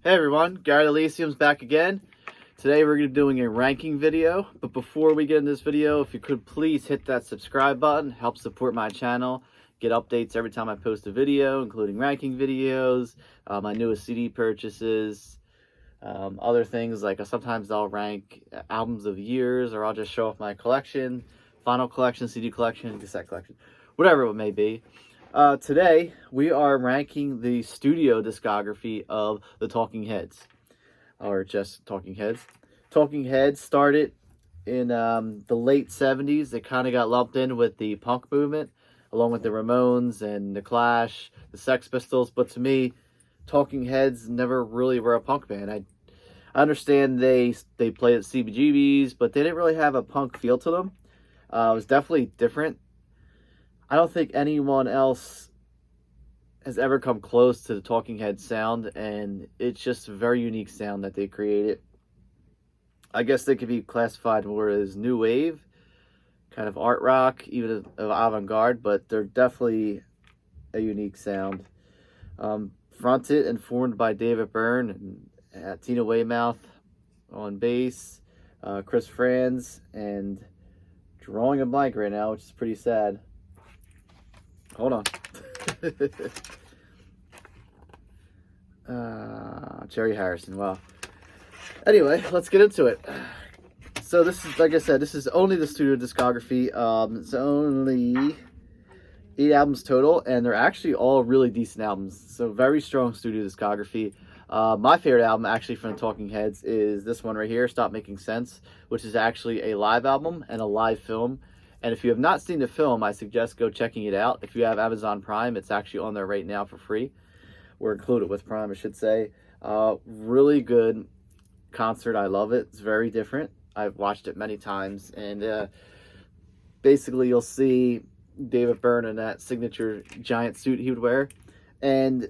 Hey everyone, Gary Elysium's back again. Today we're going to be doing a ranking video, but before we get in this video, if you could please hit that subscribe button, help support my channel, get updates every time I post a video, including ranking videos, my newest CD purchases, other things like sometimes I'll rank albums of years, or I'll just show off my collection, vinyl collection, CD collection, cassette collection, whatever it may be. Today, we are ranking the studio discography of the Talking Heads, or just Talking Heads. Talking Heads started in the late 70s. They kind of got lumped in with the punk movement, along with the Ramones and the Clash, the Sex Pistols. But to me, Talking Heads never really were a punk band. I understand they played at CBGBs, but they didn't really have a punk feel to them. It was definitely different. I don't think anyone else has ever come close to the Talking Heads sound, and it's just a very unique sound that they created. I guess they could be classified more as new wave, kind of art rock, even avant-garde, but they're definitely a unique sound. Fronted and formed by David Byrne and Tina Weymouth on bass, Chris Franz, and drawing a blank right now, which is pretty sad. Hold on. Jerry Harrison. Wow. Anyway, let's get into it. So this is, like I said, this is only the studio discography. It's only 8 albums total, and they're actually all really decent albums. So very strong studio discography. My favorite album, actually, from the Talking Heads is this one right here, Stop Making Sense, which is actually a live album and a live film. And if you have not seen the film, I suggest go checking it out. If you have Amazon Prime, it's actually on there right now for free. We're included with Prime, I should say. Really good concert. I love it. It's very different. I've watched it many times. And basically, you'll see David Byrne in that signature giant suit he would wear. And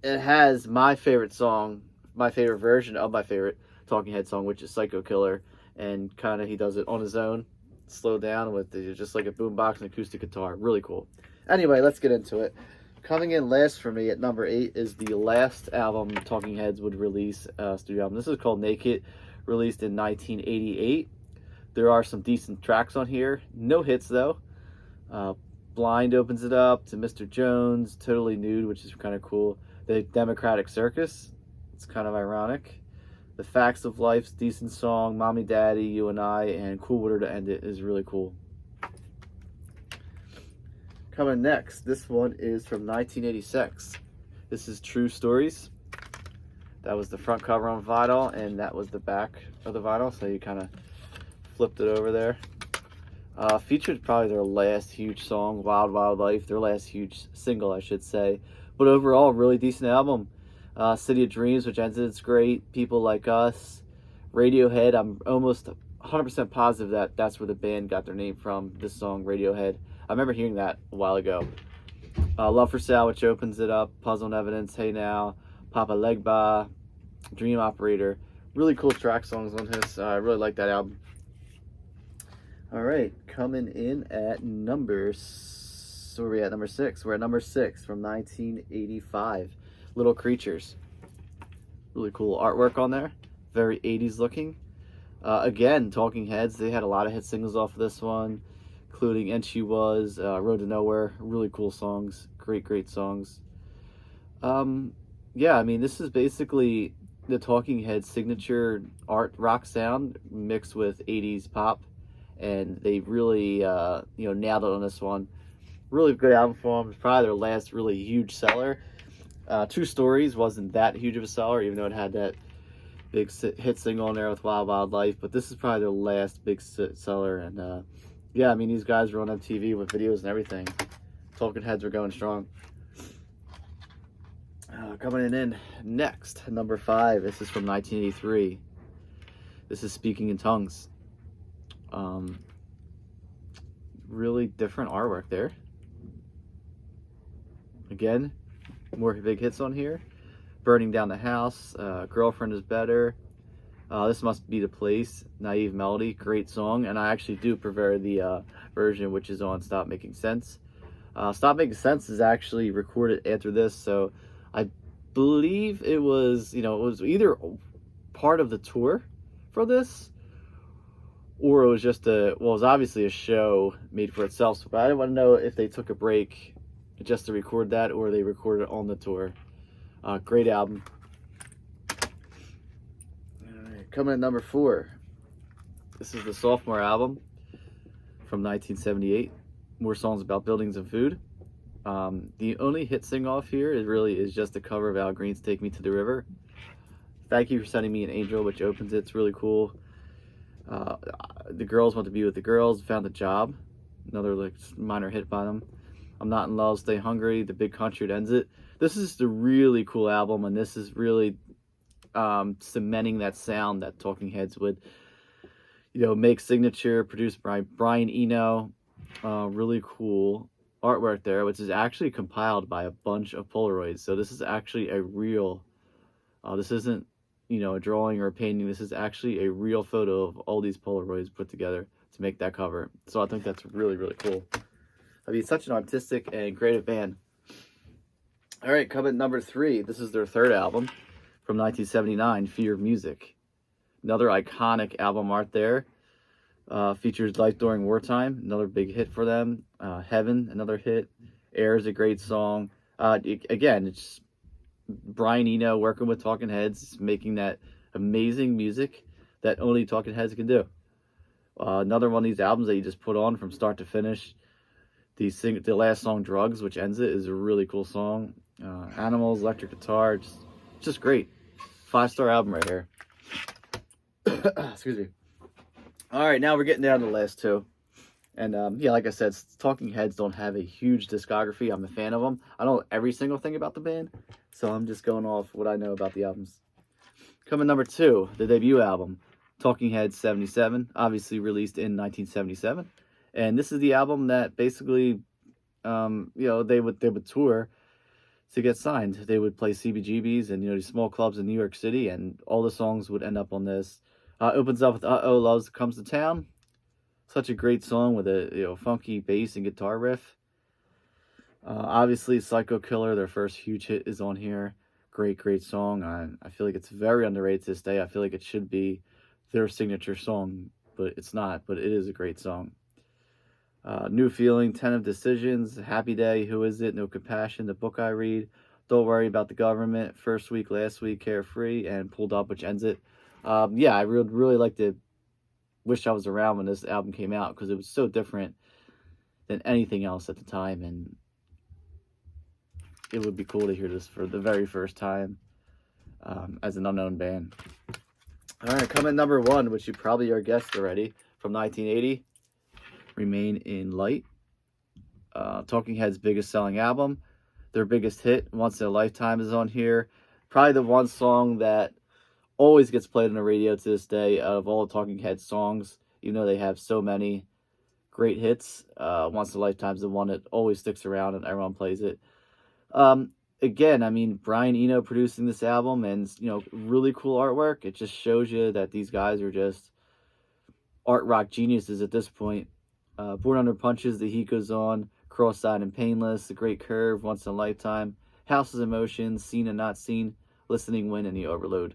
it has my favorite song, my favorite version of my favorite Talking Head song, which is Psycho Killer. And kind of he does it on his own. Slow down with just like a boombox and acoustic guitar. Really cool. Anyway, let's get into it. Coming in last for me at number 8 is the last album Talking Heads would release, studio album. This is called Naked, released in 1988. There are some decent tracks on here. No hits though. Blind opens it up to Mr. Jones, Totally Nude, which is kind of cool. The Democratic Circus, it's kind of ironic. The Facts of Life's decent song, Mommy Daddy, You and I, and Cool Water to End It is really cool. Coming next, this one is from 1986. This is True Stories. That was the front cover on vinyl, and that was the back of the vinyl, so you kind of flipped it over there. Featured probably their last huge song, Wild Wild Life, their last huge single, I should say. But overall, really decent album. City of Dreams, which ends it's great. People Like Us, Radiohead. I'm almost 100% positive that that's where the band got their name from, this song, Radiohead. I remember hearing that a while ago. Love for Sale, which opens it up. Puzzle and Evidence, Hey Now, Papa Legba, Dream Operator. Really cool track songs on this. I really like that album. All right, coming in at number 6. We're at number 6 from 1985. Little Creatures. Really cool artwork on there. Very 80s looking. Again, Talking Heads, they had a lot of hit singles off of this one, including And She Was, Road to Nowhere. Really cool songs. Great songs. Yeah, I mean, this is basically the Talking Heads signature art rock sound mixed with 80s pop. And they really, nailed it on this one. Really good album for them. It's probably their last really huge seller. True Stories wasn't that huge of a seller, even though it had that big hit single on there with Wild Wild Life. But this is probably their last big seller. And yeah, I mean, these guys were on MTV with videos and everything. Talking Heads were going strong. Coming in next, number 5. This is from 1983. This is Speaking in Tongues. Really different artwork there. Again, more big hits on here. Burning Down the House, Girlfriend is Better, This Must Be the Place, Naive Melody, great song. And I actually do prefer the version which is on Stop Making Sense. Stop Making Sense is actually recorded after this, so I believe it was, it was either part of the tour for this, or it was just it was obviously a show made for itself. But I want to know if they took a break just to record that, or they recorded it on the tour. Great album. All right, coming at number 4. This is the sophomore album from 1978. More songs about buildings and food. The only hit sing off here is just a cover of Al Green's "Take Me to the River." Thank You for Sending Me an Angel, which opens it. It's really cool. The Girls Want to Be with the Girls, Found a Job, another like minor hit by them. I'm Not in Love, Stay Hungry, The Big Country, it ends it. This is a really cool album, and this is really cementing that sound that Talking Heads would, make signature. Produced by Brian Eno. Really cool artwork there, which is actually compiled by a bunch of Polaroids. So this is actually a real. This isn't a drawing or a painting. This is actually a real photo of all these Polaroids put together to make that cover. So I think that's really, really cool. I mean, it's such an artistic and creative band. All right, coming at number 3. This is their third album from 1979, Fear of Music. Another iconic album art there. Features Life During Wartime, another big hit for them. Heaven, another hit. Air is a great song. Again, it's Brian Eno working with Talking Heads, making that amazing music that only Talking Heads can do. Another one of these albums that you just put on from start to finish. The last song, Drugs, which ends it, is a really cool song. Animals, electric guitar, just great. 5-star album right here. Excuse me. All right, now we're getting down to the last 2. And yeah, like I said, Talking Heads don't have a huge discography. I'm a fan of them. I don't know every single thing about the band, so I'm just going off what I know about the albums. Coming number 2, the debut album, Talking Heads 77, obviously released in 1977. And this is the album that basically, they would tour to get signed. They would play CBGBs and, these small clubs in New York City, and all the songs would end up on this. Opens up with Uh-Oh, Love Comes to Town. Such a great song with a funky bass and guitar riff. Obviously, Psycho Killer, their first huge hit, is on here. Great song. I feel like it's very underrated to this day. I feel like it should be their signature song, but it's not. But it is a great song. New Feeling, 10 of Decisions, Happy Day, Who Is It, No Compassion, The Book I Read, Don't Worry About the Government, First Week, Last Week, Carefree, and Pulled Up, which ends it. Yeah, I would really like to wish I was around when this album came out, because it was so different than anything else at the time, and it would be cool to hear this for the very first time as an unknown band. All right, coming number 1, which you probably are guessed already, from 1980, Remain in Light. Talking Heads' biggest selling album. Their biggest hit, Once in a Lifetime, is on here. Probably the one song that always gets played on the radio to this day out of all Talking Heads songs. Even though they have so many great hits, Once in a Lifetime is the one that always sticks around and everyone plays it. Again, I mean, Brian Eno producing this album, and really cool artwork. It just shows you that these guys are just art rock geniuses at this point. Born Under Punches, The Heat Goes On, Cross-Eyed and Painless, The Great Curve, Once in a Lifetime, Houses of Motion, Seen and Not Seen, Listening When, and The Overload.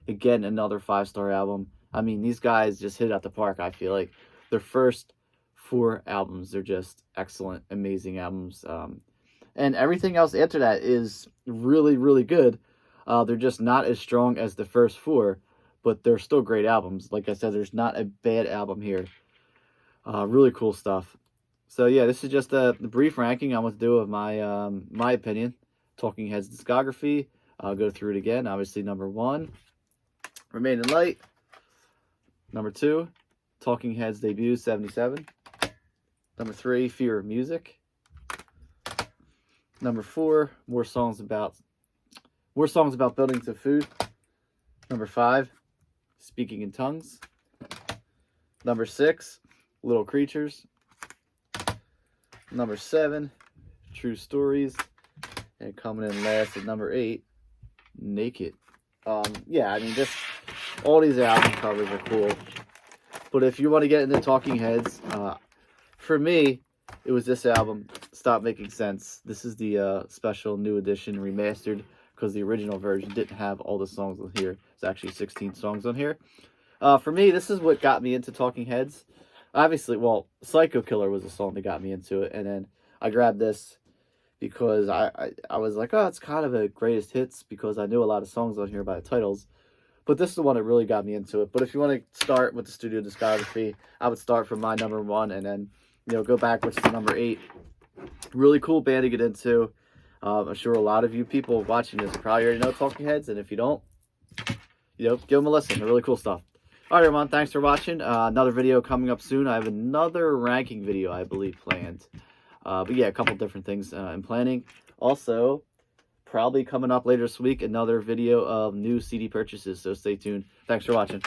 Again, another 5-star album. I mean, these guys just hit it out the park, I feel like. Their first 4 albums are just excellent, amazing albums. And everything else after that is really, really good. They're just not as strong as the first 4, but they're still great albums. Like I said, there's not a bad album here. Really cool stuff. So yeah, this is just the brief ranking I want to do of my my opinion. Talking Heads discography. I'll go through it again. Obviously, number 1, Remain in Light. Number 2, Talking Heads debut, 77. Number 3, Fear of Music. Number 4, more songs about buildings and food. Number 5, Speaking in Tongues. Number 6, Little Creatures. Number 7, True Stories. And coming in last at number 8, Naked. Yeah, I mean, just all these album covers are cool. But if you want to get into Talking Heads, for me, it was this album, Stop Making Sense. This is the special new edition remastered because the original version didn't have all the songs on here. It's actually 16 songs on here. For me, this is what got me into Talking Heads. Obviously, well, Psycho Killer was a song that got me into it, and then I grabbed this because I was like, oh, it's kind of a greatest hits, because I knew a lot of songs on here by the titles. But this is the one that really got me into it. But if you want to start with the studio discography, I would start from my number 1 and then, go backwards to number 8. Really cool band to get into. I'm sure a lot of you people watching this probably already know Talking Heads, and if you don't, give them a listen. They're really cool stuff. All right, everyone, thanks for watching. Another video coming up soon. I have another ranking video, I believe, planned. But yeah, a couple different things in planning. Also, probably coming up later this week, another video of new CD purchases, so stay tuned. Thanks for watching.